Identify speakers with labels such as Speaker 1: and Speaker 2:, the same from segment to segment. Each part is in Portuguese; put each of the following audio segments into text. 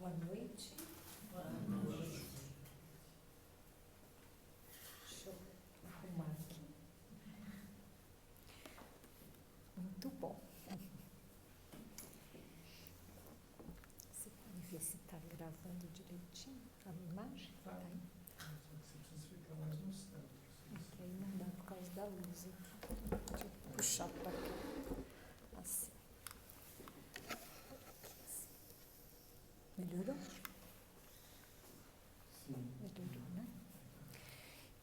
Speaker 1: Boa noite.
Speaker 2: Boa noite.
Speaker 1: Deixa eu arrumar aqui. Muito bom. Você pode ver se está gravando direitinho a imagem?
Speaker 2: Tá.
Speaker 1: Tá aí?
Speaker 2: Você precisa ficar mais no centro.
Speaker 1: Aqui aí não dá por causa da luz. Deixa eu puxar para cá. Assim. Melhorou?
Speaker 2: Sim.
Speaker 1: Melhorou, né?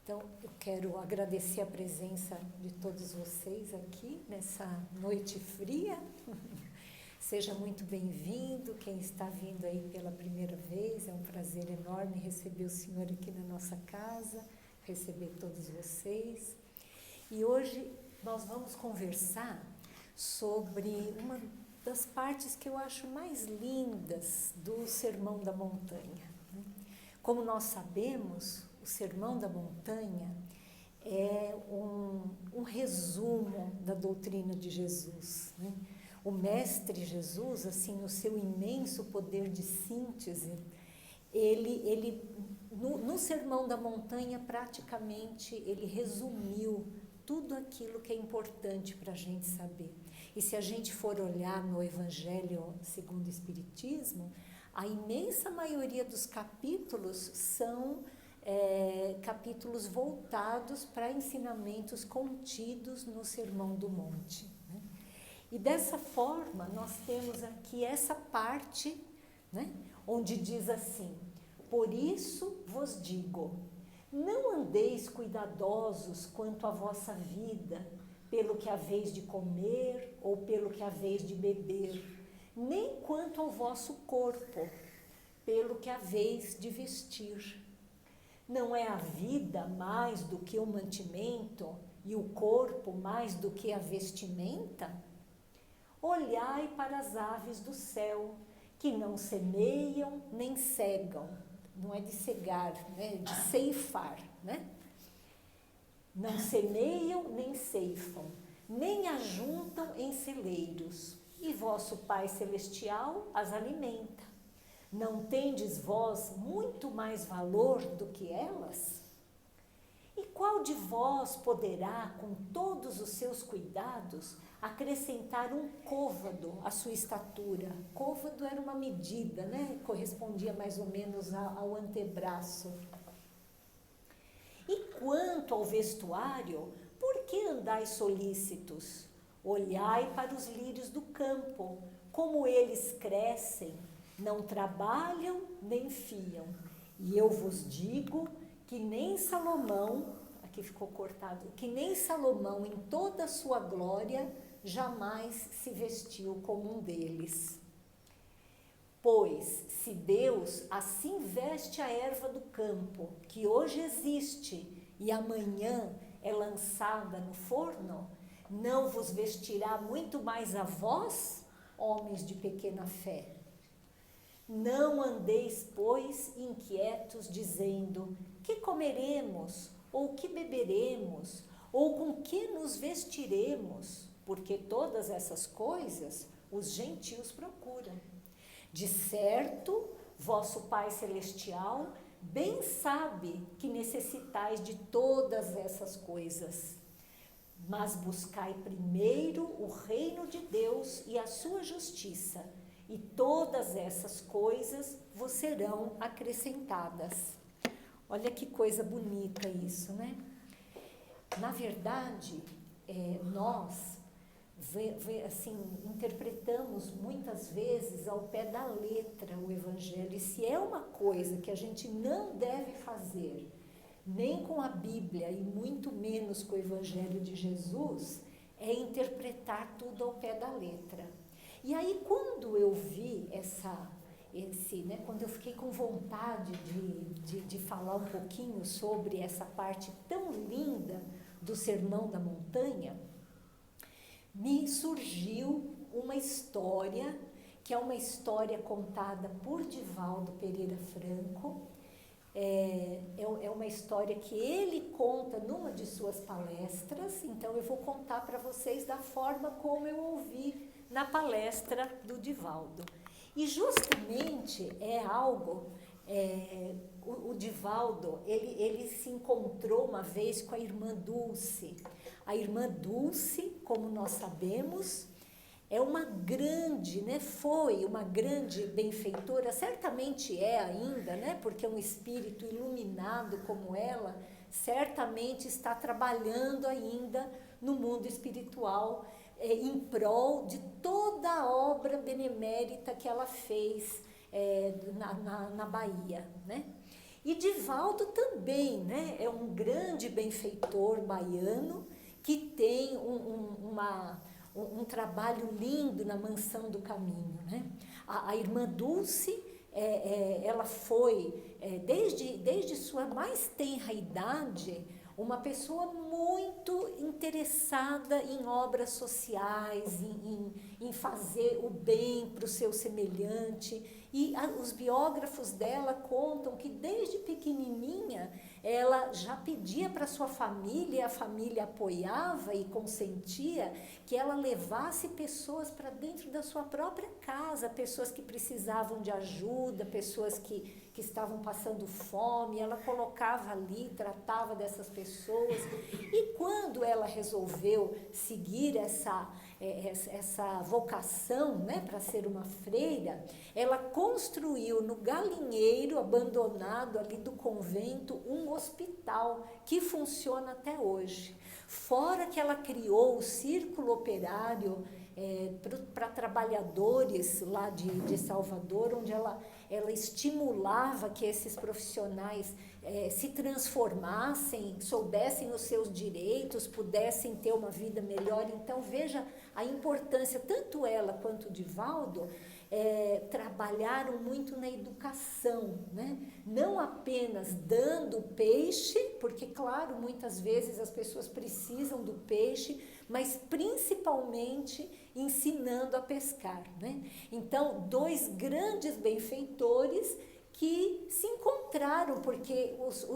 Speaker 1: Então, eu quero agradecer a presença de todos vocês aqui nessa noite fria. Seja muito bem-vindo, quem está vindo aí pela primeira vez, é um prazer enorme receber o senhor aqui na nossa casa, receber todos vocês. E hoje nós vamos conversar sobre uma das partes que eu acho mais lindas do Sermão da Montanha. Como nós sabemos, o Sermão da Montanha é um resumo da doutrina de Jesus, né? O Mestre Jesus, assim, no seu imenso poder de síntese, no Sermão da Montanha, praticamente, ele resumiu tudo aquilo que é importante para a gente saber. E se a gente for olhar no Evangelho segundo o Espiritismo, a imensa maioria dos capítulos são capítulos voltados para ensinamentos contidos no Sermão do Monte, né? E dessa forma, nós temos aqui essa parte, né, onde diz assim: por isso vos digo, não andeis cuidadosos quanto à vossa vida, pelo que haveis de comer ou pelo que haveis de beber, nem quanto ao vosso corpo, pelo que haveis de vestir. Não é a vida mais do que o mantimento e o corpo mais do que a vestimenta? Olhai para as aves do céu, que não semeiam nem cegam. Não é de cegar, né? É de ceifar, né? Não semeiam nem ceifam, nem ajuntam em celeiros, e vosso Pai Celestial as alimenta. Não tendes vós muito mais valor do que elas? E qual de vós poderá, com todos os seus cuidados, acrescentar um côvado à sua estatura? Côvado era uma medida, né? Correspondia mais ou menos ao antebraço. E quanto ao vestuário, por que andais solícitos? Olhai para os lírios do campo, como eles crescem, não trabalham nem fiam. E eu vos digo que nem Salomão, aqui ficou cortado, que nem Salomão em toda a sua glória jamais se vestiu como um deles. Pois, se Deus assim veste a erva do campo, que hoje existe e amanhã é lançada no forno, não vos vestirá muito mais a vós, homens de pequena fé? Não andeis, pois, inquietos, dizendo: que comeremos, ou que beberemos, ou com que nos vestiremos? Porque todas essas coisas os gentios procuram. De certo, vosso Pai Celestial bem sabe que necessitais de todas essas coisas. Mas buscai primeiro o reino de Deus e a sua justiça, e todas essas coisas vos serão acrescentadas. Olha que coisa bonita isso, né? Na verdade, nós assim, interpretamos muitas vezes ao pé da letra o Evangelho, e se é uma coisa que a gente não deve fazer, nem com a Bíblia e muito menos com o Evangelho de Jesus, é interpretar tudo ao pé da letra. E aí, quando eu vi quando eu fiquei com vontade de falar um pouquinho sobre essa parte tão linda do Sermão da Montanha, me surgiu uma história, que é uma história contada por Divaldo Pereira Franco. É uma história que ele conta numa de suas palestras, então eu vou contar para vocês da forma como eu ouvi na palestra do Divaldo. E justamente é algo, o Divaldo, ele se encontrou uma vez com a irmã Dulce. A irmã Dulce, como nós sabemos, é uma grande, né, foi uma grande benfeitora, certamente é ainda, né, porque um espírito iluminado como ela, certamente está trabalhando ainda no mundo espiritual, em prol de toda a obra benemérita que ela fez na Bahia, né? E Divaldo também, né, é um grande benfeitor baiano que tem um trabalho lindo na Mansão do Caminho, né? A irmã Dulce, ela foi, desde sua mais tenra idade, uma pessoa muito interessada em obras sociais, em fazer o bem para o seu semelhante. E os biógrafos dela contam que desde pequenininha ela já pedia para sua família, e a família apoiava e consentia que ela levasse pessoas para dentro da sua própria casa, pessoas que precisavam de ajuda, pessoas que estavam passando fome, ela colocava ali, tratava dessas pessoas. E quando ela resolveu seguir essa vocação, né, para ser uma freira, ela construiu no galinheiro abandonado ali do convento um hospital que funciona até hoje. Fora que ela criou o círculo operário para trabalhadores lá de Salvador, onde ela estimulava que esses profissionais se transformassem, soubessem os seus direitos, pudessem ter uma vida melhor. Então, veja a importância, tanto ela quanto o Divaldo trabalharam muito na educação, né? Não apenas dando peixe, porque, claro, muitas vezes as pessoas precisam do peixe, mas principalmente ensinando a pescar, né? Então, dois grandes benfeitores que se encontraram, porque os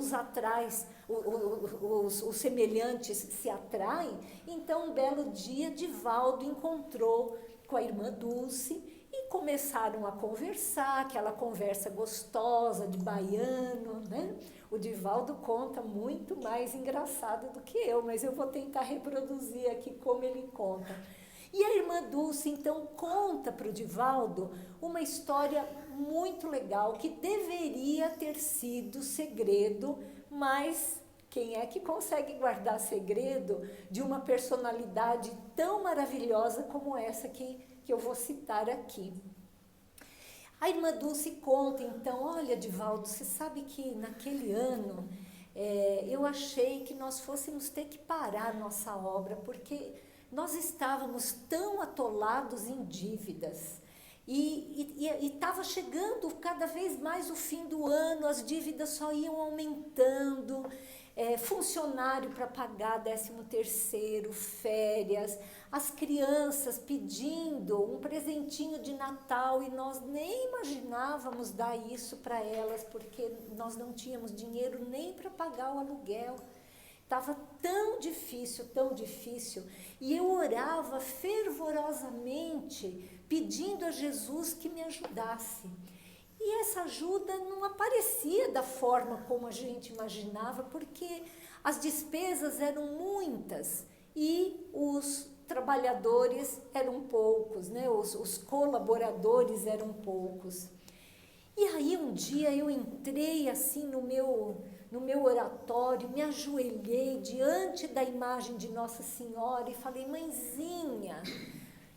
Speaker 1: semelhantes se atraem. Então, um belo dia, Divaldo encontrou com a irmã Dulce e começaram a conversar, aquela conversa gostosa de baiano, né? O Divaldo conta muito mais engraçado do que eu, mas eu vou tentar reproduzir aqui como ele conta. E a irmã Dulce, então, conta para o Divaldo uma história muito legal, que deveria ter sido segredo, mas quem é que consegue guardar segredo de uma personalidade tão maravilhosa como essa que eu vou citar aqui? A irmã Dulce conta, então, olha, Divaldo, você sabe que naquele ano eu achei que nós fôssemos ter que parar nossa obra, porque nós estávamos tão atolados em dívidas e estava chegando cada vez mais o fim do ano, as dívidas só iam aumentando, funcionário para pagar 13º, férias, as crianças pedindo um presentinho de Natal e nós nem imaginávamos dar isso para elas, porque nós não tínhamos dinheiro nem para pagar o aluguel. Estava tão difícil, e eu orava fervorosamente, pedindo a Jesus que me ajudasse. E essa ajuda não aparecia da forma como a gente imaginava, porque as despesas eram muitas e os trabalhadores eram poucos, né? Os colaboradores eram poucos. E aí um dia eu entrei assim no meu oratório, me ajoelhei diante da imagem de Nossa Senhora e falei: mãezinha,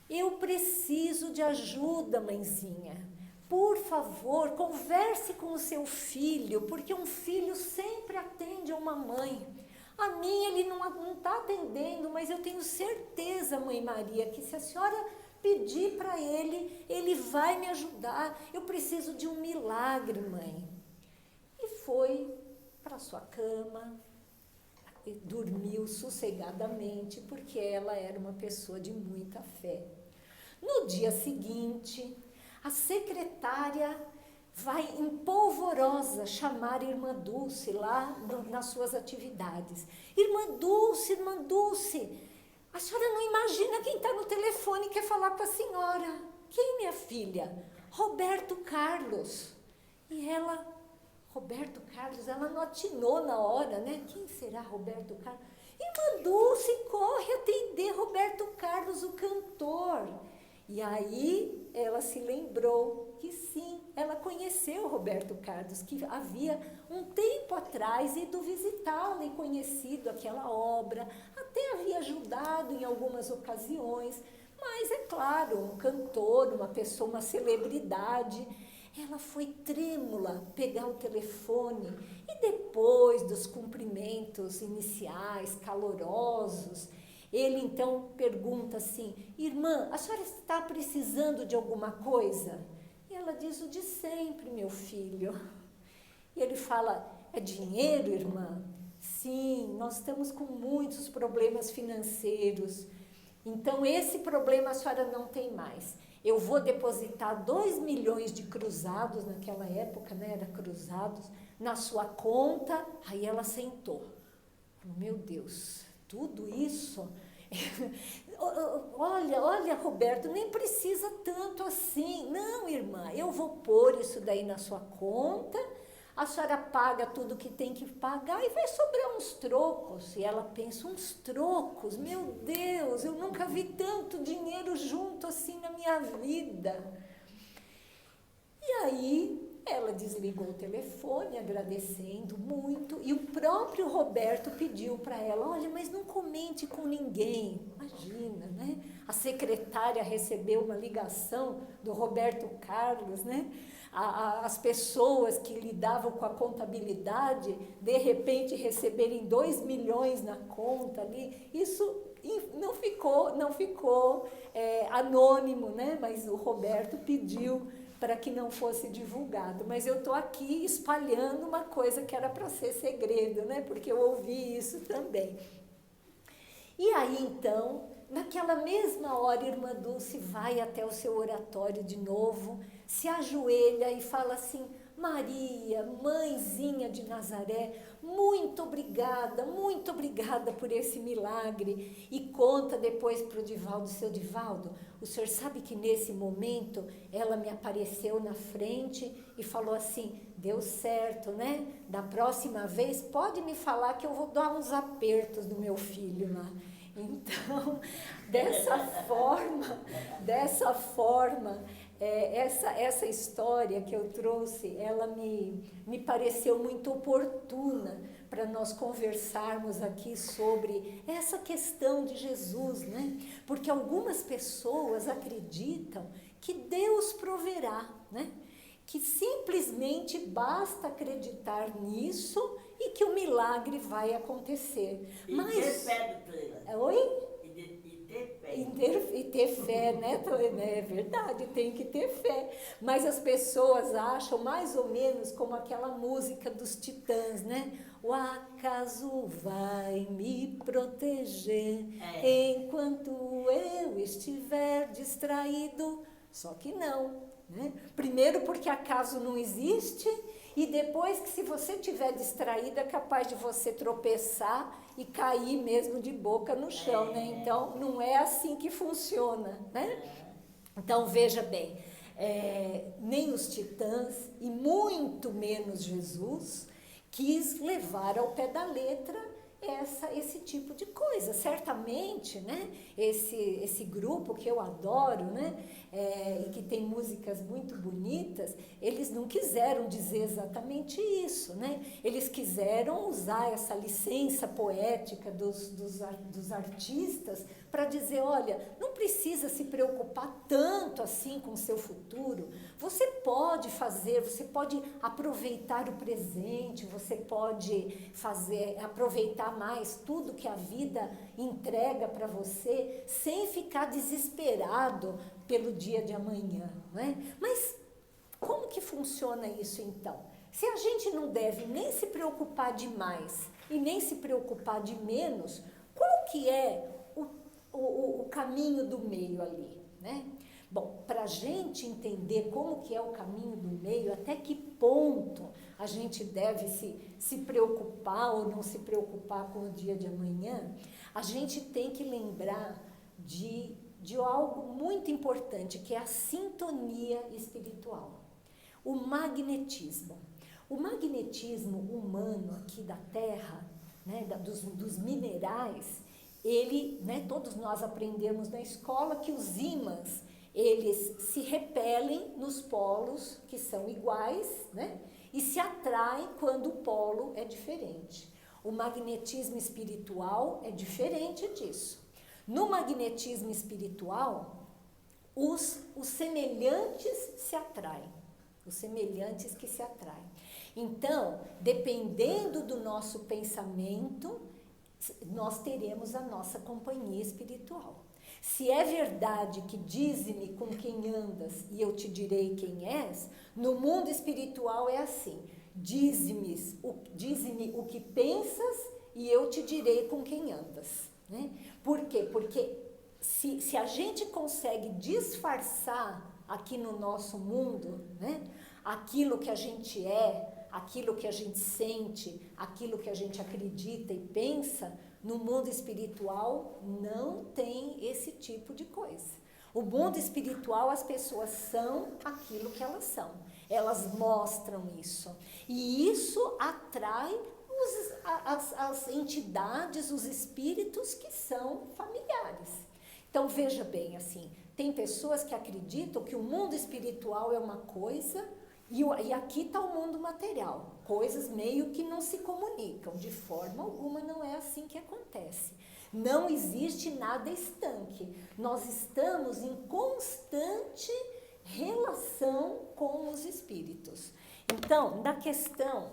Speaker 1: eu preciso de ajuda, mãezinha. Por favor, converse com o seu filho, porque um filho sempre atende a uma mãe. A mim ele não está atendendo, mas eu tenho certeza, Mãe Maria, que se a senhora pedir para ele, ele vai me ajudar. Eu preciso de um milagre, mãe. E foi para sua cama, e dormiu sossegadamente, porque ela era uma pessoa de muita fé. No dia seguinte, a secretária vai empolvorosa chamar a irmã Dulce lá nas suas atividades. Irmã Dulce, a senhora não imagina quem está no telefone e quer falar com a senhora. Quem, minha filha? Roberto Carlos. E ela, Roberto Carlos, ela não atinou na hora, né? Quem será Roberto Carlos? E mandou-se, corre atender Roberto Carlos, o cantor. E aí ela se lembrou que sim, ela conheceu Roberto Carlos, que havia um tempo atrás ido visitá-lo e conhecido aquela obra, até havia ajudado em algumas ocasiões, mas é claro, um cantor, uma pessoa, uma celebridade. Ela foi trêmula pegar o telefone e depois dos cumprimentos iniciais, calorosos, ele então pergunta assim, irmã, a senhora está precisando de alguma coisa? E ela diz, o de sempre, meu filho. E ele fala, é dinheiro, irmã? Sim, nós estamos com muitos problemas financeiros. Então, esse problema a senhora não tem mais. Eu vou depositar 2 milhões de cruzados, naquela época, né, era cruzados, na sua conta. Aí ela sentou. Meu Deus, tudo isso? Olha, Roberto, nem precisa tanto assim. Não, irmã, eu vou pôr isso daí na sua conta, a senhora paga tudo que tem que pagar e vai sobrar uns trocos. E ela pensa, uns trocos? Meu Deus, eu nunca vi tanto dinheiro junto assim na minha vida. E aí ela desligou o telefone, agradecendo muito, e o próprio Roberto pediu para ela, olha, mas não comente com ninguém. Imagina, né? A secretária recebeu uma ligação do Roberto Carlos, né? As pessoas que lidavam com a contabilidade, de repente receberem 2 milhões na conta ali, isso não ficou anônimo, né? Mas o Roberto pediu para que não fosse divulgado. Mas eu estou aqui espalhando uma coisa que era para ser segredo, né? Porque eu ouvi isso também. E aí, então, naquela mesma hora, irmã Dulce vai até o seu oratório de novo, se ajoelha e fala assim, Maria, mãezinha de Nazaré, muito obrigada por esse milagre. E conta depois para o Divaldo, seu Divaldo, o senhor sabe que nesse momento ela me apareceu na frente e falou assim, deu certo, né? Da próxima vez pode me falar que eu vou dar uns apertos no meu filho lá. Então, dessa forma, essa história que eu trouxe, ela me pareceu muito oportuna para nós conversarmos aqui sobre essa questão de Jesus, né? Porque algumas pessoas acreditam que Deus proverá, né? Que simplesmente basta acreditar nisso e que o milagre vai acontecer.
Speaker 3: Mas ter fé, doutora.
Speaker 1: Oi?
Speaker 3: E
Speaker 1: ter fé, né? É verdade, tem que ter fé. Mas as pessoas acham mais ou menos como aquela música dos Titãs, né? O acaso vai me proteger enquanto eu estiver distraído. Só que não, né? Primeiro porque acaso não existe, e depois que se você estiver distraído é capaz de você tropeçar e cair mesmo de boca no chão, né? Então não é assim que funciona, né? Então veja bem, nem os Titãs e muito menos Jesus quis levar ao pé da letra esse tipo de coisa. Certamente, né, esse grupo que eu adoro, né, e que tem músicas muito bonitas, eles não quiseram dizer exatamente isso, né? Eles quiseram usar essa licença poética dos artistas para dizer, olha, não precisa se preocupar tanto assim com o seu futuro, você pode aproveitar o presente, você pode aproveitar mais tudo que a vida entrega para você, sem ficar desesperado pelo dia de amanhã, né? Mas como que funciona isso então? Se a gente não deve nem se preocupar de mais e nem se preocupar de menos, qual que é o caminho do meio ali, né? Bom, para a gente entender como que é o caminho do meio, até que ponto a gente deve se preocupar ou não se preocupar com o dia de amanhã, a gente tem que lembrar de de algo muito importante, que é a sintonia espiritual. O magnetismo. O magnetismo humano aqui da Terra, né, dos minerais, ele, né, todos nós aprendemos na escola que os ímãs, eles se repelem nos polos que são iguais, né, e se atraem quando o polo é diferente. O magnetismo espiritual é diferente disso. No magnetismo espiritual, os semelhantes se atraem. Os semelhantes que se atraem. Então, dependendo do nosso pensamento, nós teremos a nossa companhia espiritual. Se é verdade que dize-me com quem andas e eu te direi quem és, no mundo espiritual é assim. Dize-me o que pensas e eu te direi com quem andas. Né? Por quê? Porque se a gente consegue disfarçar aqui no nosso mundo, né, aquilo que a gente é, aquilo que a gente sente, aquilo que a gente acredita e pensa, no mundo espiritual não tem esse tipo de coisa. O mundo espiritual, as pessoas são aquilo que elas são. Elas mostram isso. E isso atrai as entidades, os espíritos que são familiares. Então, veja bem, assim, tem pessoas que acreditam que o mundo espiritual é uma coisa e aqui está o mundo material. Coisas meio que não se comunicam. De forma alguma não é assim que acontece. Não existe nada estanque. Nós estamos em constante relação com os espíritos. Então, na questão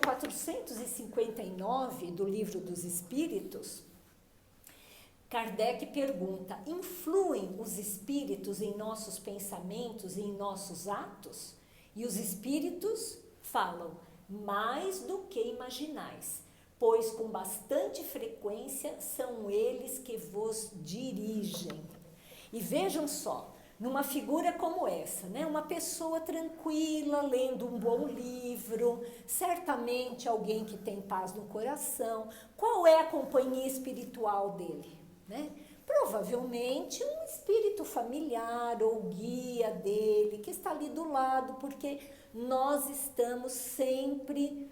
Speaker 1: 459 do Livro dos Espíritos, Kardec pergunta: influem os espíritos em nossos pensamentos e em nossos atos? E os espíritos falam: mais do que imaginais, pois com bastante frequência são eles que vos dirigem. E vejam só, numa figura como essa, né? Uma pessoa tranquila, lendo um bom livro, certamente alguém que tem paz no coração. Qual é a companhia espiritual dele? Né? Provavelmente um espírito familiar ou guia dele, que está ali do lado, porque nós estamos sempre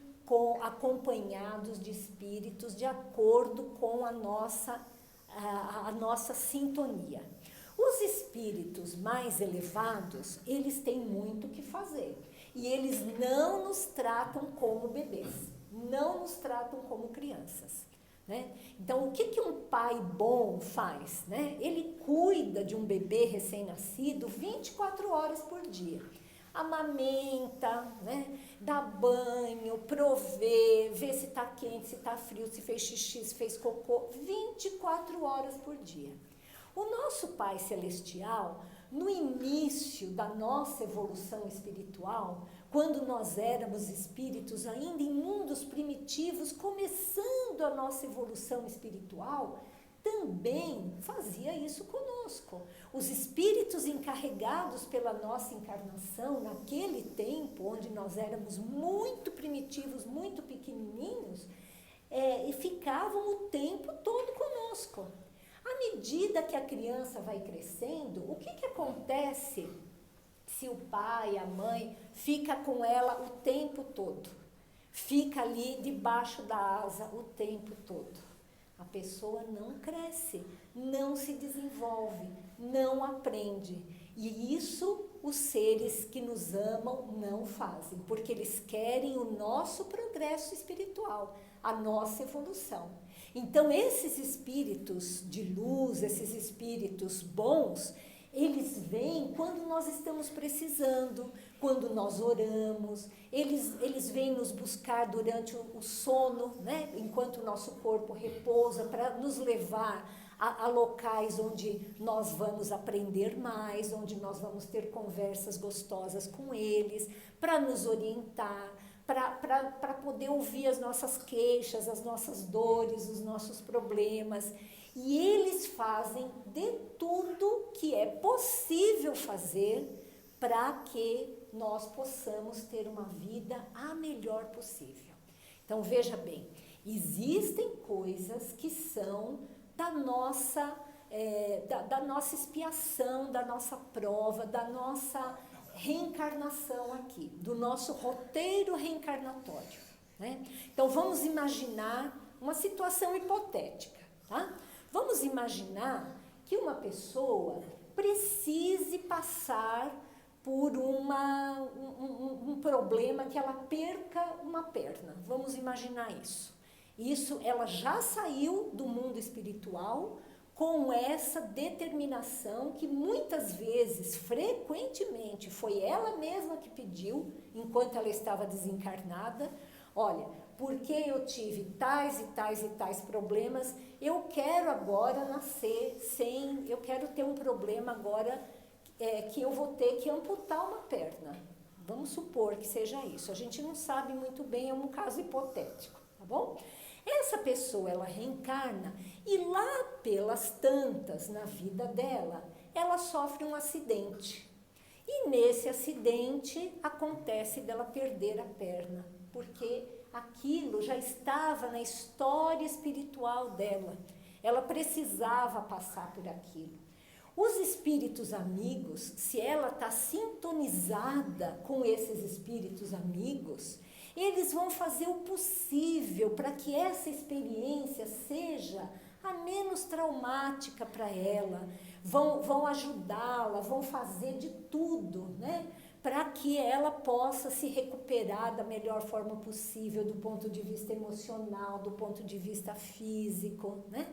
Speaker 1: acompanhados de espíritos de acordo com a nossa sintonia. Os espíritos mais elevados, eles têm muito o que fazer. E eles não nos tratam como bebês, não nos tratam como crianças. Né? Então, o que um pai bom faz? Né? Ele cuida de um bebê recém-nascido 24 horas por dia. Amamenta, né? Dá banho, provê, vê se está quente, se está frio, se fez xixi, se fez cocô, 24 horas por dia. O nosso Pai Celestial, no início da nossa evolução espiritual, quando nós éramos espíritos ainda em mundos primitivos, começando a nossa evolução espiritual, também fazia isso conosco. Os espíritos encarregados pela nossa encarnação, naquele tempo, onde nós éramos muito primitivos, muito pequenininhos, e ficavam o tempo todo conosco. À medida que a criança vai crescendo, o que acontece se o pai, a mãe, fica com ela o tempo todo? Fica ali debaixo da asa o tempo todo. A pessoa não cresce, não se desenvolve, não aprende. E isso os seres que nos amam não fazem, porque eles querem o nosso progresso espiritual, a nossa evolução. Então, esses espíritos de luz, esses espíritos bons, eles vêm quando nós estamos precisando, quando nós oramos, eles vêm nos buscar durante o sono, né? Enquanto o nosso corpo repousa, para nos levar a locais onde nós vamos aprender mais, onde nós vamos ter conversas gostosas com eles, para nos orientar, para poder ouvir as nossas queixas, as nossas dores, os nossos problemas. E eles fazem de tudo que é possível fazer para que nós possamos ter uma vida a melhor possível. Então, veja bem, existem coisas que são da nossa da nossa expiação, da nossa prova, da nossa reencarnação aqui, do nosso roteiro reencarnatório, né? Então, vamos imaginar uma situação hipotética, tá? Vamos imaginar que uma pessoa precise passar por um problema que ela perca uma perna. Vamos imaginar isso. Isso, ela já saiu do mundo espiritual com essa determinação que muitas vezes, frequentemente, foi ela mesma que pediu, enquanto ela estava desencarnada. Olha, porque eu tive tais e tais e tais problemas, eu quero agora nascer sem, eu quero ter um problema agora que eu vou ter que amputar uma perna. Vamos supor que seja isso. A gente não sabe muito bem, é um caso hipotético, tá bom? Essa pessoa, ela reencarna e lá pelas tantas na vida dela, ela sofre um acidente. E nesse acidente acontece dela perder a perna, porque aquilo já estava na história espiritual dela. Ela precisava passar por aquilo. Os espíritos amigos, se ela está sintonizada com esses espíritos amigos, eles vão fazer o possível para que essa experiência seja a menos traumática para ela, vão ajudá-la, vão fazer de tudo, né, para que ela possa se recuperar da melhor forma possível, do ponto de vista emocional, do ponto de vista físico, né?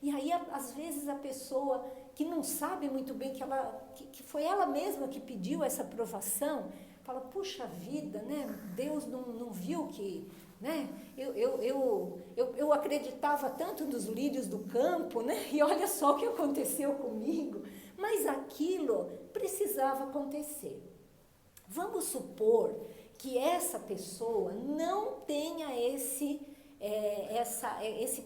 Speaker 1: E aí, às vezes, a pessoa que não sabe muito bem que foi ela mesma que pediu essa provação, fala, puxa vida, né? Deus não viu que, né? Eu acreditava tanto nos lírios do campo, né? E olha só o que aconteceu comigo. Mas aquilo precisava acontecer. Vamos supor que essa pessoa não tenha esse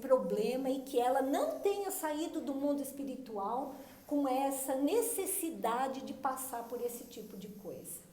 Speaker 1: problema e que ela não tenha saído do mundo espiritual com essa necessidade de passar por esse tipo de coisa.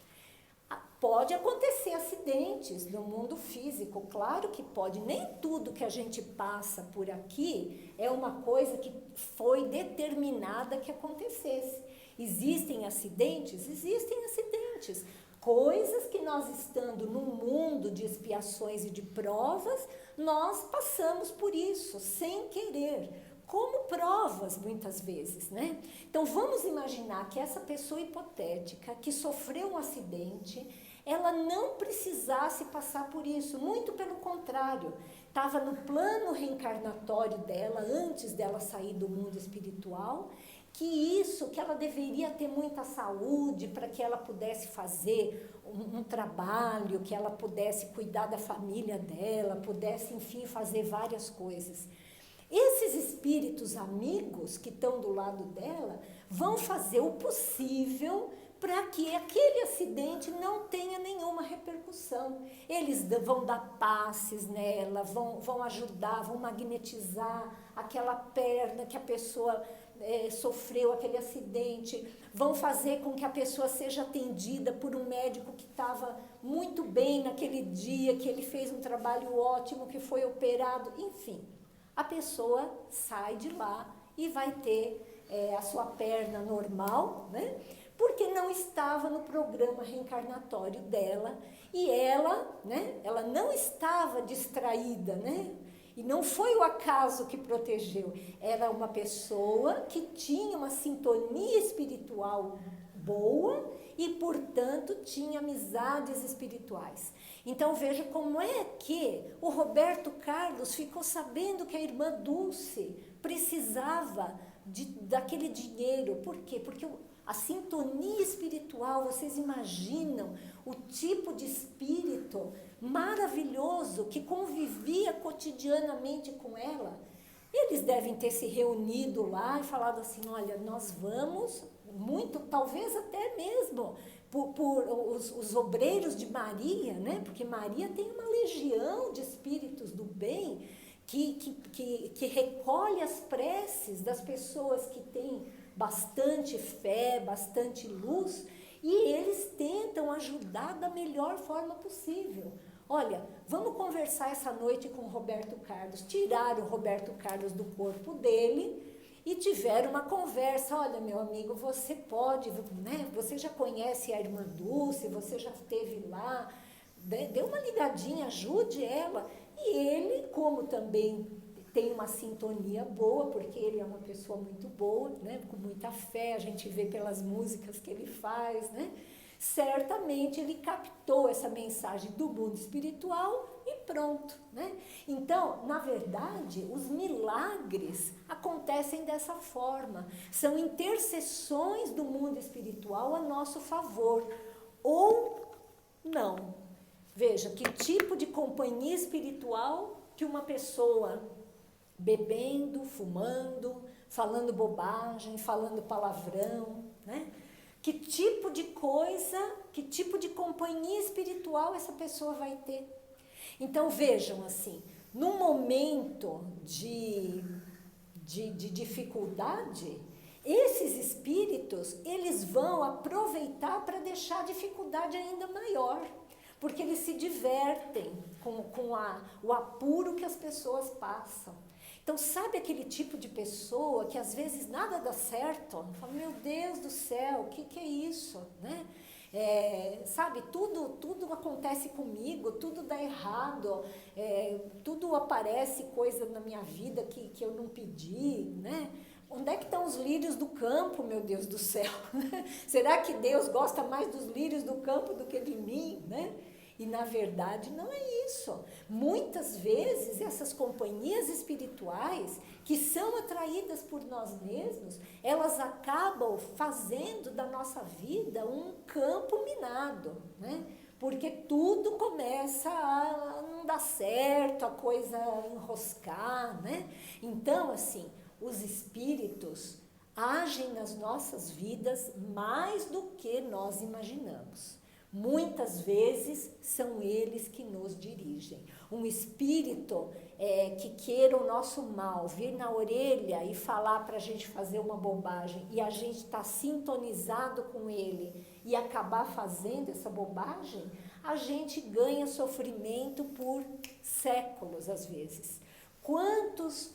Speaker 1: Pode acontecer acidentes no mundo físico, claro que pode. Nem tudo que a gente passa por aqui é uma coisa que foi determinada que acontecesse. Existem acidentes? Existem acidentes. Coisas que nós, estando num mundo de expiações e de provas, nós passamos por isso, sem querer, como provas, muitas vezes, né? Então, vamos imaginar que essa pessoa hipotética, que sofreu um acidente, ela não precisasse passar por isso, muito pelo contrário, estava no plano reencarnatório dela, antes dela sair do mundo espiritual, que ela deveria ter muita saúde para que ela pudesse fazer um trabalho, que ela pudesse cuidar da família dela, pudesse, enfim, fazer várias coisas. Esses espíritos amigos que estão do lado dela vão fazer o possível para que aquele acidente não tenha nenhuma repercussão. Eles vão dar passes nela, vão ajudar, vão magnetizar aquela perna que a pessoa sofreu aquele acidente, vão fazer com que a pessoa seja atendida por um médico que estava muito bem naquele dia, que ele fez um trabalho ótimo, que foi operado, enfim. A pessoa sai de lá e vai ter a sua perna normal, né? Porque não estava no programa reencarnatório dela e ela, né? Ela não estava distraída, né? E não foi o acaso que protegeu, era uma pessoa que tinha uma sintonia espiritual boa e, portanto, tinha amizades espirituais. Então, veja como é que o Roberto Carlos ficou sabendo que a irmã Dulce precisava daquele dinheiro. Por quê? Porque a sintonia espiritual, vocês imaginam o tipo de espírito maravilhoso que convivia cotidianamente com ela? Eles devem ter se reunido lá e falado assim, olha, nós vamos, muito, talvez até mesmo por os obreiros de Maria, né? Porque Maria tem uma legião de espíritos do bem que recolhe as preces das pessoas que têm bastante fé, bastante luz, e eles tentam ajudar da melhor forma possível. Olha, vamos conversar essa noite com o Roberto Carlos, tirar o Roberto Carlos do corpo dele e tiveram uma conversa. Olha, meu amigo, você pode, né? Você já conhece a irmã Dulce, você já esteve lá, dê uma ligadinha, ajude ela. E ele, como também tem uma sintonia boa, porque ele é uma pessoa muito boa, né? Com muita fé, a gente vê pelas músicas que ele faz, né? Certamente ele captou essa mensagem do mundo espiritual e pronto, né? Então, na verdade, os milagres acontecem dessa forma. São intercessões do mundo espiritual a nosso favor, ou não. Veja, que tipo de companhia espiritual que uma pessoa bebendo, fumando, falando bobagem, falando palavrão, né? Que tipo de coisa, que tipo de companhia espiritual essa pessoa vai ter? Então vejam assim, num momento de dificuldade, esses espíritos, eles vão aproveitar para deixar a dificuldade ainda maior, porque eles se divertem com o apuro que as pessoas passam. Então, sabe aquele tipo de pessoa que às vezes nada dá certo? Fala, meu Deus do céu, o que é isso? Né? Sabe, tudo acontece comigo, tudo dá errado, tudo aparece coisa na minha vida que eu não pedi, né? Onde é que estão os lírios do campo, meu Deus do céu? Será que Deus gosta mais dos lírios do campo do que de mim, né? E, na verdade, não é isso. Muitas vezes, essas companhias espirituais, que são atraídas por nós mesmos, elas acabam fazendo da nossa vida um campo minado, né? Porque tudo começa a não dar certo, a coisa enroscar, né? Então, assim, os espíritos agem nas nossas vidas mais do que nós imaginamos. Muitas vezes são eles que nos dirigem. Um espírito que queira o nosso mal, vir na orelha e falar para a gente fazer uma bobagem e a gente está sintonizado com ele e acabar fazendo essa bobagem, a gente ganha sofrimento por séculos às vezes. Quantos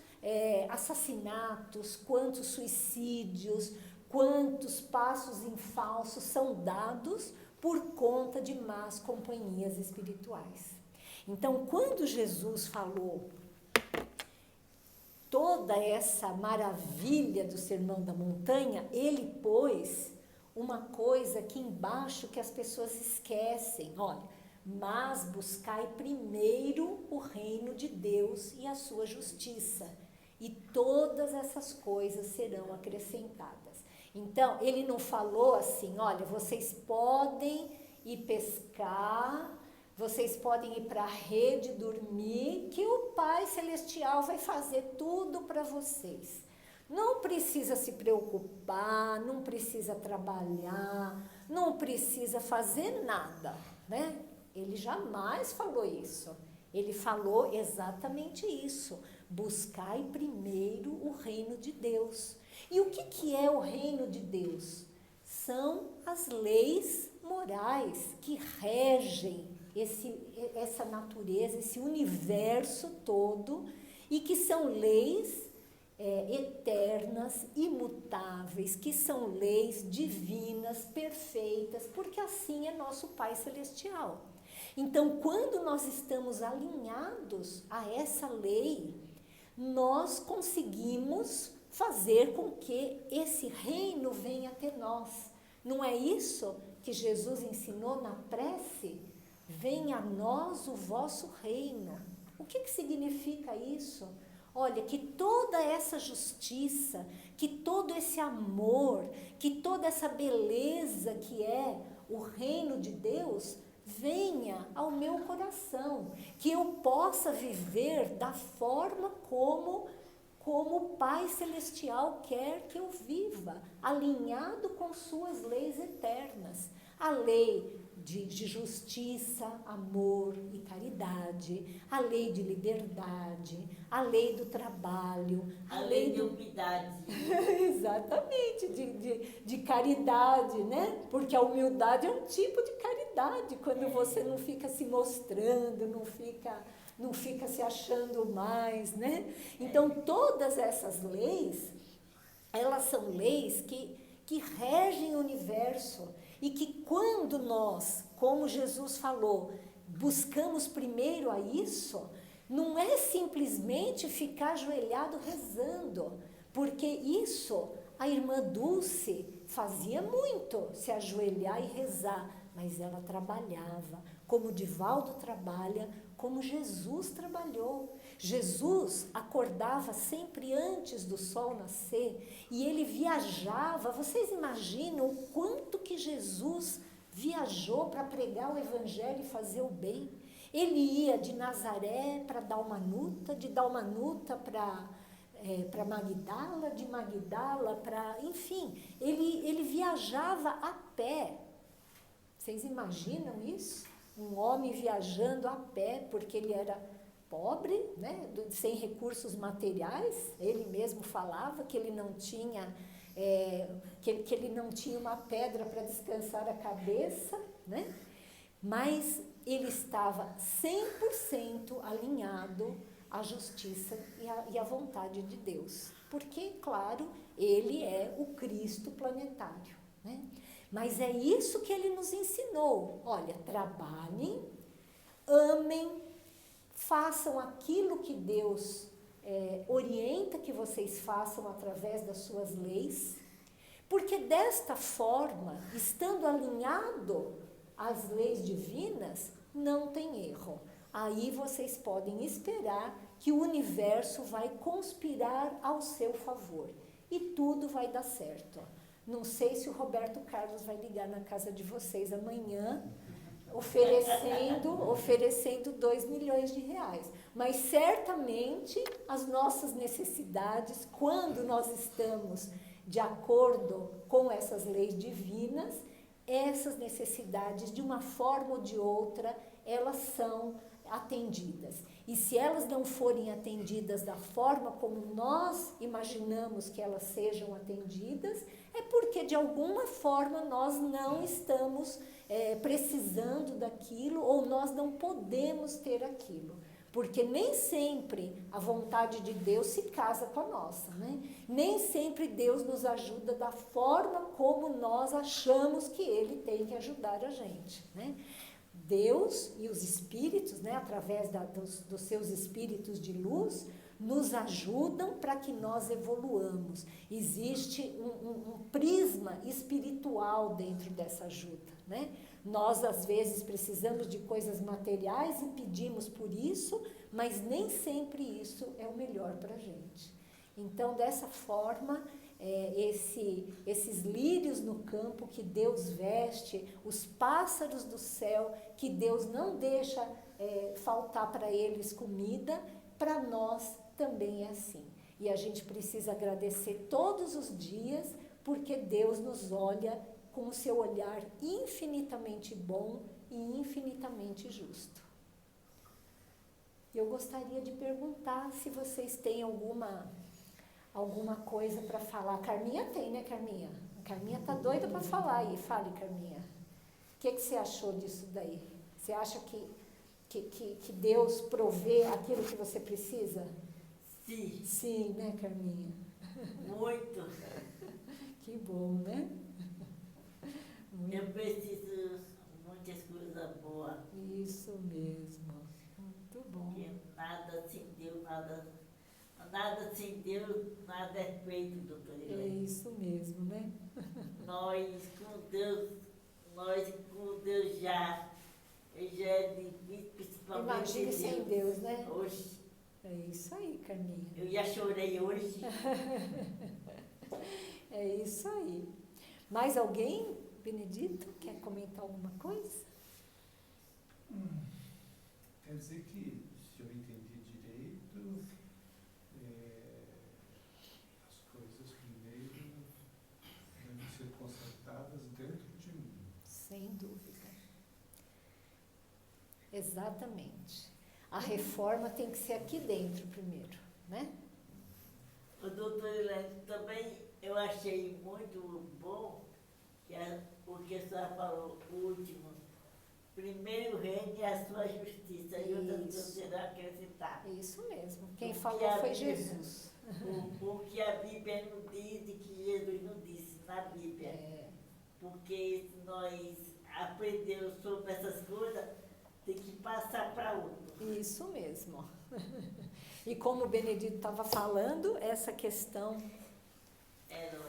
Speaker 1: assassinatos, quantos suicídios, quantos passos em falso são dados por conta de más companhias espirituais. Então, quando Jesus falou toda essa maravilha do Sermão da Montanha, ele pôs uma coisa aqui embaixo que as pessoas esquecem. Olha, mas buscai primeiro o reino de Deus e a sua justiça, e todas essas coisas serão acrescentadas. Então, ele não falou assim, olha, vocês podem ir pescar, vocês podem ir para a rede dormir, que o Pai Celestial vai fazer tudo para vocês. Não precisa se preocupar, não precisa trabalhar, não precisa fazer nada, né? Ele jamais falou isso. Ele falou exatamente isso. Buscai primeiro o reino de Deus. E o que é o reino de Deus? São as leis morais que regem essa natureza, esse universo todo, e que são leis eternas, imutáveis, que são leis divinas, perfeitas, porque assim é nosso Pai Celestial. Então, quando nós estamos alinhados a essa lei, nós conseguimos fazer com que esse reino venha até nós. Não é isso que Jesus ensinou na prece? Venha a nós o vosso reino. O que significa isso? Olha, que toda essa justiça, que todo esse amor, que toda essa beleza que é o reino de Deus, venha ao meu coração, que eu possa viver da forma como o Pai Celestial quer que eu viva, alinhado com suas leis eternas. A lei de justiça, amor e caridade, a lei de liberdade, a lei do trabalho,
Speaker 3: a lei de humildade.
Speaker 1: Exatamente, de caridade, né? Porque a humildade é um tipo de caridade, quando você não fica se mostrando, não fica se achando mais, né? Então, todas essas leis, elas são leis que regem o universo e que quando nós, como Jesus falou, buscamos primeiro a isso, não é simplesmente ficar ajoelhado rezando, porque isso a irmã Dulce fazia muito, se ajoelhar e rezar, mas ela trabalhava, como o Divaldo trabalha, como Jesus trabalhou. Jesus acordava sempre antes do sol nascer e ele viajava. Vocês imaginam o quanto que Jesus viajou para pregar o evangelho e fazer o bem? Ele ia de Nazaré para Dalmanuta, de Dalmanuta para Magdala, de Magdala para... Enfim, ele viajava a pé. Vocês imaginam isso? Um homem viajando a pé, porque ele era pobre, né, sem recursos materiais. Ele mesmo falava que ele não tinha, que ele não tinha uma pedra para descansar a cabeça, né? Mas ele estava 100% alinhado à justiça e à vontade de Deus. Porque, claro, ele é o Cristo planetário, né? Mas é isso que ele nos ensinou. Olha, trabalhem, amem, façam aquilo que Deus orienta que vocês façam através das suas leis, porque desta forma, estando alinhado às leis divinas, não tem erro. Aí vocês podem esperar que o universo vai conspirar ao seu favor e tudo vai dar certo. Não sei se o Roberto Carlos vai ligar na casa de vocês amanhã, oferecendo 2 milhões de reais. Mas certamente as nossas necessidades, quando nós estamos de acordo com essas leis divinas, essas necessidades, de uma forma ou de outra, elas são atendidas. E se elas não forem atendidas da forma como nós imaginamos que elas sejam atendidas, é porque de alguma forma nós não estamos precisando daquilo ou nós não podemos ter aquilo. Porque nem sempre a vontade de Deus se casa com a nossa, né? Nem sempre Deus nos ajuda da forma como nós achamos que Ele tem que ajudar a gente, né? Deus e os espíritos, né, através dos seus espíritos de luz, nos ajudam para que nós evoluamos. Existe um prisma espiritual dentro dessa ajuda, né? Nós, às vezes, precisamos de coisas materiais e pedimos por isso, mas nem sempre isso é o melhor para a gente. Então, dessa forma, esses lírios no campo que Deus veste, os pássaros do céu, que Deus não deixa faltar para eles comida, para nós também é assim. E a gente precisa agradecer todos os dias, porque Deus nos olha com o seu olhar infinitamente bom e infinitamente justo. Eu gostaria de perguntar se vocês têm alguma coisa para falar. A Carminha tem, né, Carminha? A Carminha tá doida para falar aí. Fale, Carminha. O que você achou disso daí? Você acha que Deus provê aquilo que você precisa?
Speaker 3: Sim.
Speaker 1: Sim, né, Carminha?
Speaker 3: Muito.
Speaker 1: Que bom, né?
Speaker 3: Eu preciso muitas coisas boas.
Speaker 1: Isso mesmo. Muito bom.
Speaker 3: Porque nada sem Deus, nada sem Deus, nada é feito, doutor
Speaker 1: É
Speaker 3: Helene.
Speaker 1: isso mesmo, né?
Speaker 3: Nós com Deus já é difícil, principalmente
Speaker 1: Imagine sem Deus, né?
Speaker 3: Hoje,
Speaker 1: É isso aí, Carminha.
Speaker 3: eu já chorei hoje.
Speaker 1: É isso aí. Mais alguém, Benedito, quer comentar alguma coisa?
Speaker 2: Quer dizer que, se eu entendi direito, as coisas primeiro devem ser consertadas dentro de mim.
Speaker 1: Sem dúvida. Exatamente. A reforma tem que ser aqui dentro primeiro, né?
Speaker 3: O doutor Helene, também eu achei muito bom o que a senhora falou, o último. Primeiro reine a sua justiça e outras coisas serão acrescentadas.
Speaker 1: Isso mesmo. Quem
Speaker 3: Porque
Speaker 1: falou
Speaker 3: a
Speaker 1: foi
Speaker 3: Bíblia-
Speaker 1: Jesus.
Speaker 3: O que a Bíblia não diz e que Jesus não disse na Bíblia. Porque se nós aprendemos sobre essas coisas, tem que passar para outro.
Speaker 1: Isso mesmo. E como o Benedito estava falando, essa questão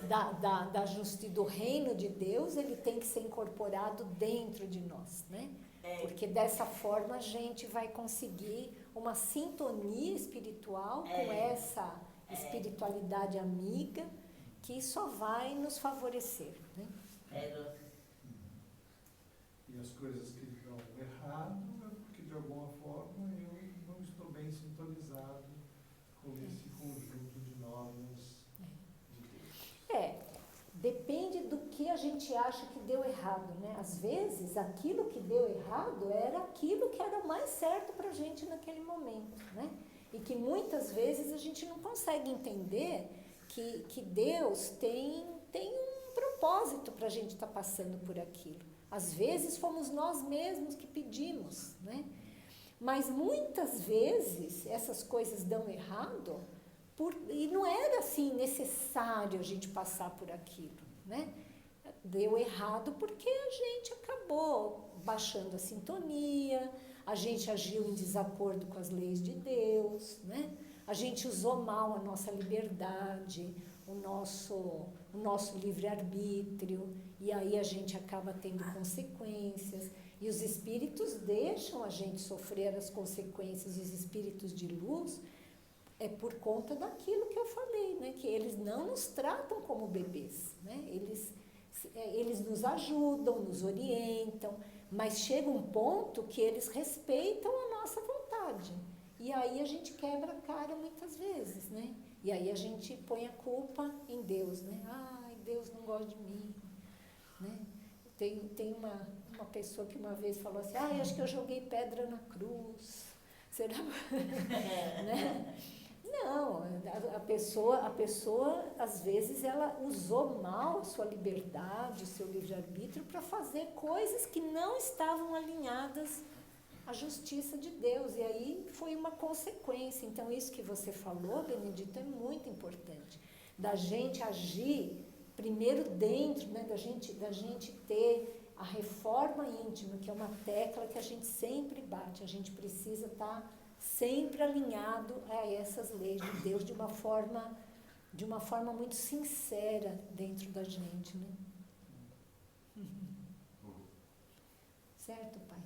Speaker 1: da justiça do reino de Deus, ele tem que ser incorporado dentro de nós, né? Porque dessa forma a gente vai conseguir uma sintonia espiritual com essa espiritualidade amiga que só vai nos favorecer, né?
Speaker 2: E as coisas que dão errado é porque de alguma forma eu não estou bem sintonizado com esse conjunto de normas de Deus.
Speaker 1: Depende do que a gente acha que deu errado, né? Às vezes, aquilo que deu errado era aquilo que era o mais certo para a gente naquele momento, né? E que muitas vezes a gente não consegue entender que Deus tem um propósito para a gente estar passando por aquilo. Às vezes fomos nós mesmos que pedimos, né? Mas muitas vezes essas coisas dão errado e não era assim necessário a gente passar por aquilo, né? Deu errado porque a gente acabou baixando a sintonia, a gente agiu em desacordo com as leis de Deus, né? A gente usou mal a nossa liberdade, o nosso livre-arbítrio, e aí a gente acaba tendo consequências. E os espíritos deixam a gente sofrer as consequências, os espíritos de luz, por conta daquilo que eu falei, né? Que eles não nos tratam como bebês, né? Eles nos ajudam, nos orientam, mas chega um ponto que eles respeitam a nossa vontade. E aí a gente quebra a cara muitas vezes, né? E aí a gente põe a culpa em Deus, né? Ai, Deus não gosta de mim, né? Tem uma pessoa que uma vez falou assim, acho que eu joguei pedra na cruz. Será? Né? Não, a pessoa, às vezes, ela usou mal a sua liberdade, o seu livre-arbítrio para fazer coisas que não estavam alinhadas à justiça de Deus. E aí foi uma consequência. Então, isso que você falou, Benedito, é muito importante. Da gente agir primeiro dentro, né, da gente ter a reforma íntima, que é uma tecla que a gente sempre bate. A gente precisa estar sempre alinhado a essas leis de Deus de uma forma muito sincera dentro da gente, né? Certo, pai?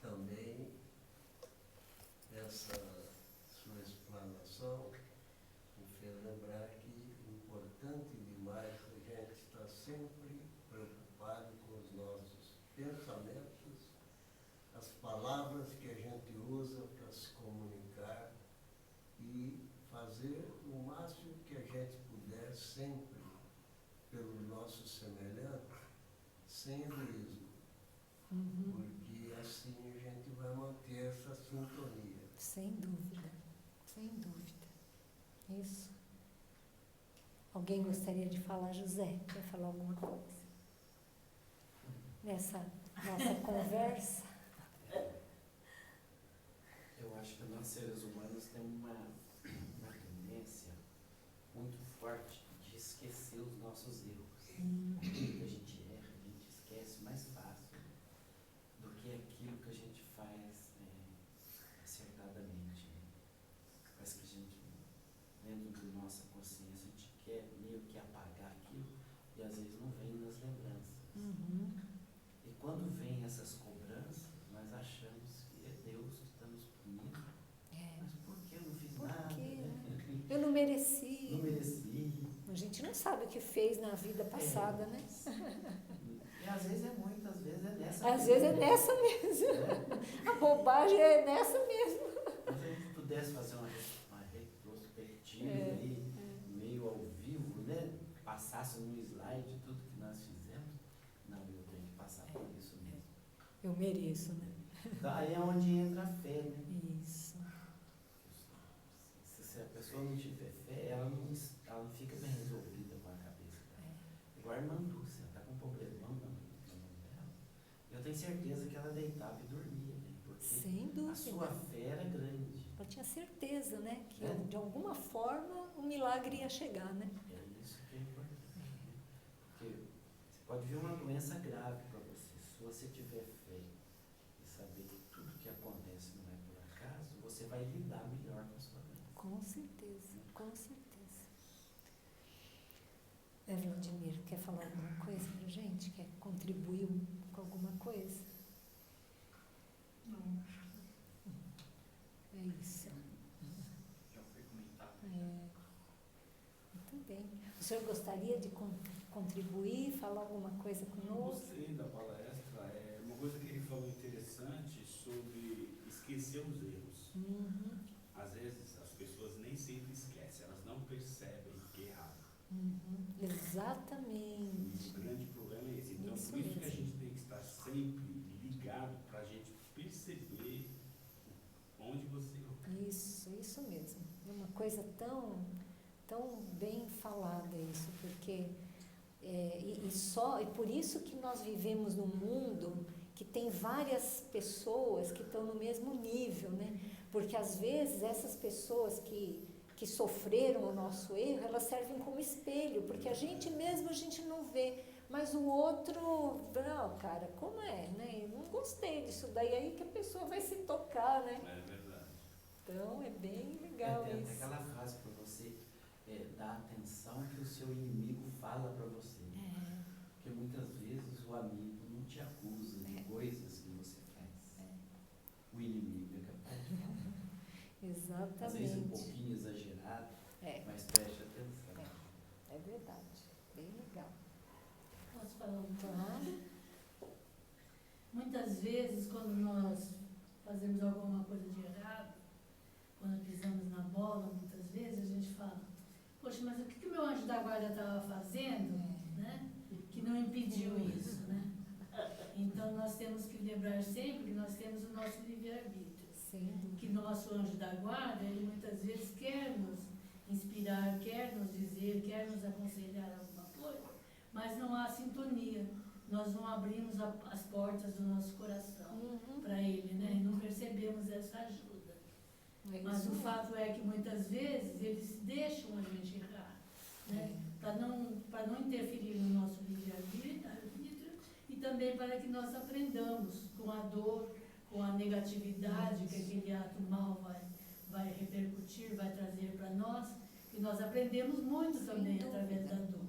Speaker 4: Também essa sua explanação me fez lembrar que é importante demais a gente estar sempre preocupado com os nossos pensamentos, as palavras que a gente usa para se comunicar e fazer o máximo que a gente puder sempre pelo nosso semelhante, sem egoísmo. Porque assim a gente vai manter essa sintonia.
Speaker 1: Sem dúvida, sem dúvida. Isso. Alguém gostaria de falar, José? Quer falar alguma coisa? Nessa nossa conversa?
Speaker 5: Eu acho que nós seres humanos temos uma tendência muito forte de esquecer os nossos erros. Quando a gente erra, a gente esquece mais fácil do que aquilo que a gente faz acertadamente. Parece que a gente, dentro da nossa consciência, a gente quer meio que apagar aquilo e às vezes não vem nas lembranças. E quando vem essas cobranças, nós achamos que é Deus que está nos punindo. Mas por que eu não fiz nada? Né?
Speaker 1: Eu não mereci.
Speaker 5: Não mereci.
Speaker 1: A gente não sabe o que fez na vida passada, né?
Speaker 5: E às vezes é muito, às vezes é nessa
Speaker 1: Às vezes é nessa mesmo. A bobagem é nessa mesmo.
Speaker 5: Se a gente pudesse fazer uma retrospectiva aí, meio ao vivo, né? Passasse no slide tudo que nós fizemos. Não, eu tenho que passar por isso mesmo.
Speaker 1: Eu mereço, né?
Speaker 5: Então, aí é onde entra a fé, né?
Speaker 1: Isso.
Speaker 5: Se a pessoa não tiver fé, ela não fica bem resolvida com a cabeça dela. Igual a irmã Lúcia, ela está com um problemão na mão dela. Eu tenho certeza que ela deitava e dormia, né? Porque
Speaker 1: Sem dúvida.
Speaker 5: a sua fé era grande.
Speaker 1: Ela tinha certeza, né? Que de alguma forma o milagre ia chegar, né?
Speaker 5: É isso que é importante. Né? Porque você pode vir uma doença grave para você. Se você tiver fé e saber que tudo que acontece não é por acaso, você vai lidar melhor com a sua doença.
Speaker 1: Com certeza, com certeza. Vladimir, quer falar alguma coisa pra gente? Quer contribuir com alguma coisa?
Speaker 6: Não,
Speaker 1: É isso.
Speaker 6: já foi comentado.
Speaker 1: Muito bem. O senhor gostaria de contribuir, falar alguma coisa
Speaker 7: Eu
Speaker 1: conosco?
Speaker 7: gostei da palestra. É uma coisa que ele falou interessante sobre esquecer os erros.
Speaker 1: Uhum,
Speaker 7: Às vezes as pessoas nem sempre esquecem, elas não percebem que é errado.
Speaker 1: uhum.
Speaker 7: E
Speaker 1: Exatamente.
Speaker 7: o grande problema é esse. Então,
Speaker 1: Isso
Speaker 7: por isso que a
Speaker 1: mesmo.
Speaker 7: gente tem que estar sempre ligado para a gente perceber onde você errou.
Speaker 1: Isso mesmo. É uma coisa tão bem falada isso, porque e por isso que nós vivemos num mundo que tem várias pessoas que estão no mesmo nível, né? Porque às vezes essas pessoas que sofreram o nosso erro, elas servem como espelho, porque a gente não vê, mas o outro, não, cara, como é, né? Eu não gostei disso daí, aí que a pessoa vai se tocar, né?
Speaker 7: É verdade.
Speaker 1: Então é bem legal
Speaker 5: Tem até
Speaker 1: isso.
Speaker 5: aquela frase para você dar atenção que o seu inimigo fala para você. Porque muitas vezes o amigo não te acusa de coisas que você faz. O inimigo é capaz de falar.
Speaker 1: Exatamente.
Speaker 5: Às vezes um pouquinho exagerado, mas preste atenção.
Speaker 1: É verdade. Bem legal.
Speaker 8: Posso falar um pouco?
Speaker 1: Claro.
Speaker 8: Muitas vezes, quando nós fazemos alguma coisa de errado, quando pisamos na bola, muitas vezes a gente fala, poxa, mas o que o meu anjo da guarda estava fazendo, né, que não impediu isso, né? Então, nós temos que lembrar sempre que nós temos o nosso livre-arbítrio.
Speaker 1: Sim.
Speaker 8: Que nosso anjo da guarda, ele muitas vezes quer nos inspirar, quer nos dizer, quer nos aconselhar alguma coisa, mas não há sintonia. Nós não abrimos as portas do nosso coração para ele, né? E não percebemos essa ajuda. Mas o fato é que muitas vezes eles deixam a gente errar, né? Para não interferir no nosso livre-arbítrio e também para que nós aprendamos com a dor, com a negatividade que aquele ato mal vai repercutir, vai trazer para nós, que nós aprendemos muito também através da dor.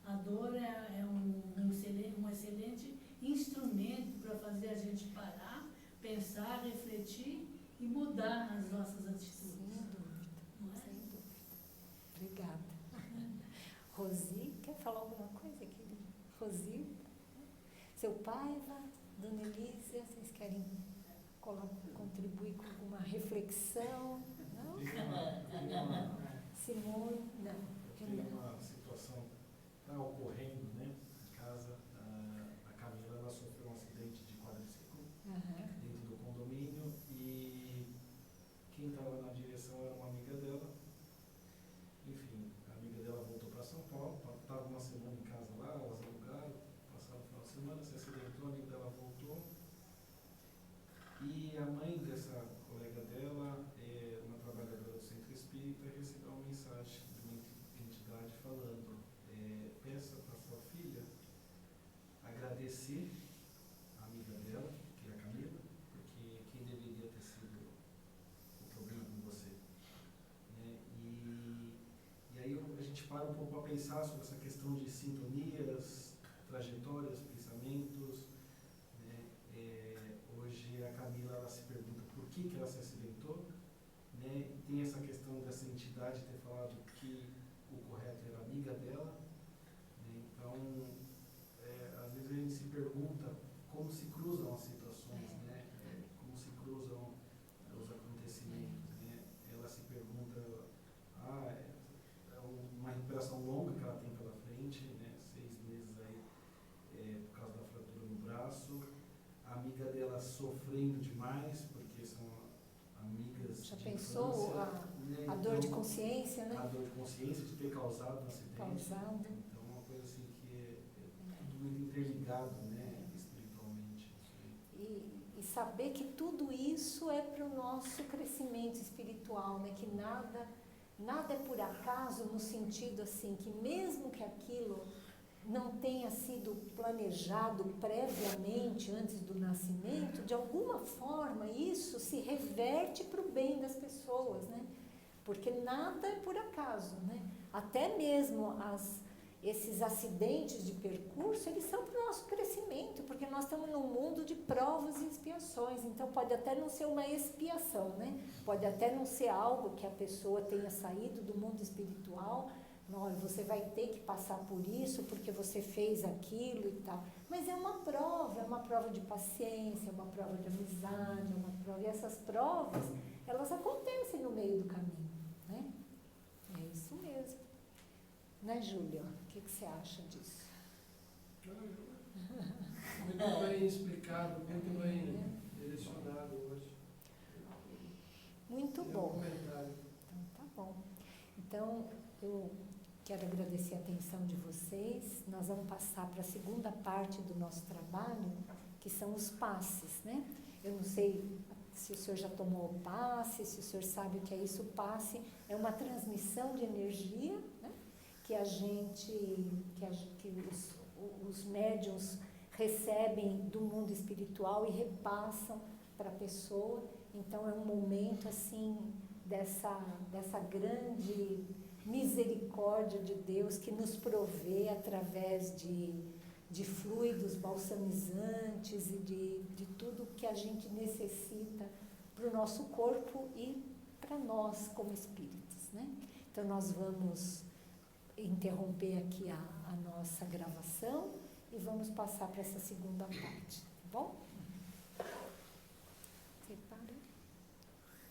Speaker 8: A dor é um excelente instrumento para fazer a gente parar, pensar, refletir e mudar as nossas atitudes.
Speaker 1: Sem dúvida.
Speaker 8: Não é?
Speaker 1: Sem dúvida. Obrigada. Rosi, quer falar alguma coisa, querida? Rosi? Seu Paiva, Dona Elísia, vocês querem contribuir com alguma reflexão? Não? Simone? Não.
Speaker 2: Tem uma situação que está ocorrendo, né, em casa. A Camila, ela sofreu um acidente de quadriciclo dentro do condomínio e quem estava na direção era uma amiga dela. Enfim, a amiga dela voltou para São Paulo, estava uma semana em casa lá, elas alugaram, passaram o final de semana, se acidentou, a amiga dela voltou. E a mãe dessa colega dela, uma trabalhadora do centro espírita, recebeu uma mensagem de uma entidade falando: peça para sua filha agradecer a amiga dela, que é a Camila, porque quem deveria ter sido o problema com você. Né? E aí a gente para um pouco para pensar sobre essa questão de sintonias, trajetórias, pensamentos. Hoje a Camila, ela se pergunta por que ela se acidentou, né? E tem essa questão dessa entidade ter falado que o correto era amiga dela, né? Então, às vezes a gente se pergunta como se cruzam as situações, né? Como se cruzam os acontecimentos, né? Ela se pergunta, é uma recuperação longa que ela tem pela frente, né? 6 meses aí, por causa da fratura no braço. A amiga dela sofrendo demais, porque são amigas
Speaker 1: Já
Speaker 2: de
Speaker 1: pensou
Speaker 2: infância, né?
Speaker 1: a dor de consciência, né?
Speaker 2: A dor de consciência de ter causado um acidente.
Speaker 1: Causado.
Speaker 2: Então, é uma coisa assim que é tudo muito interligado, né? Espiritualmente.
Speaker 1: E saber que tudo isso é para o nosso crescimento espiritual, né? Que nada é por acaso, no sentido assim, que mesmo que aquilo não tenha sido planejado previamente, antes do nascimento, de alguma forma isso se reverte para o bem das pessoas, né? Porque nada é por acaso, né? Até mesmo esses acidentes de percurso, eles são para o nosso crescimento, porque nós estamos num mundo de provas e expiações, então pode até não ser uma expiação, né? Pode até não ser algo que a pessoa tenha saído do mundo espiritual, olha, você vai ter que passar por isso porque você fez aquilo e tal. Mas é uma prova de paciência, é uma prova de amizade, é uma prova. E essas provas, elas acontecem no meio do caminho, né? É isso mesmo. Né, Júlia? O que você acha disso?
Speaker 9: Muito bem explicado, muito bem direcionado hoje.
Speaker 1: Muito
Speaker 9: Meu
Speaker 1: bom.
Speaker 9: comentário.
Speaker 1: Então, tá bom. Então, eu quero agradecer a atenção de vocês. Nós vamos passar para a segunda parte do nosso trabalho, que são os passes, né? Eu não sei se o senhor já tomou o passe, se o senhor sabe o que é isso. O passe é uma transmissão de energia, né? Que os médiuns recebem do mundo espiritual e repassam para a pessoa. Então, é um momento, assim, dessa grande misericórdia de Deus que nos provê através de fluidos balsamizantes e de tudo que a gente necessita para o nosso corpo e para nós como espíritos, né? Então, nós vamos interromper aqui a nossa gravação e vamos passar para essa segunda parte, tá bom?